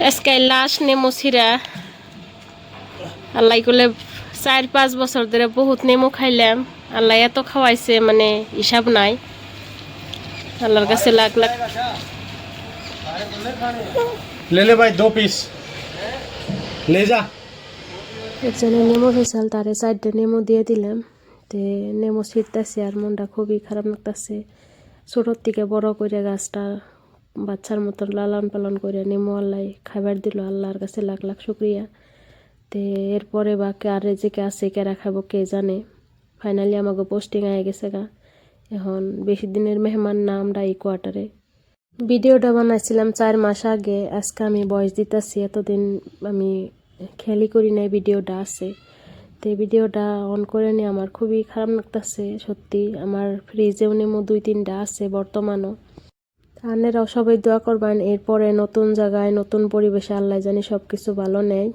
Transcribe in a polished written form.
আজকে লাশ নেমো ছিঁড়া আল্লাহ করলে 4-5 বছর ধরে বহুত নেমো খাইলাম। আল্লাহ এত খাওয়াইছে মানে হিসাব নাই। আল্লাহর কাছে লাখ লাখ। ले ले भाई 2 पीस ले जा। একজনে নেমো ফেসাল তারে 4টা নেমো দিয়ে দিলাম। তে নেমো ছিঁড়তেছে আর মনটা খুবই খারাপ লাগতেছে। ছোটোর থেকে বড় করে গাছটা বাচ্চার মতন লালন পালন করে নেমো আল্লাহ খাবার দিল। আল্লাহর কাছে লাখ লাখ শুক্রিয়া। তে এরপরে বা কারে যে কে আছে কেরা খাবো কে জানে। ফাইনালি আমাকে পোস্টিং আয়ে গেছে গা। এখন বেশি দিনের মেহমান না আমরা এই কোয়ার্টারে। ভিডিওটা বানাইছিলাম 4 মাস আগে। আজকে আমি ভয়েস দিতেছি, এতদিন আমি খেয়ালই করি নাই ভিডিওটা আছে। তো এই ভিডিওটা অন করে নিয়ে আমার খুবই খারাপ লাগতেছে সত্যি। আমার ফ্রিজেও নেমো 2-3টা আছে বর্তমানও। আপনারাও সবাই দোয়া করবেন এরপরে নতুন জায়গায় নতুন পরিবেশে আল্লাহ জানি সব কিছু ভালো নেয়।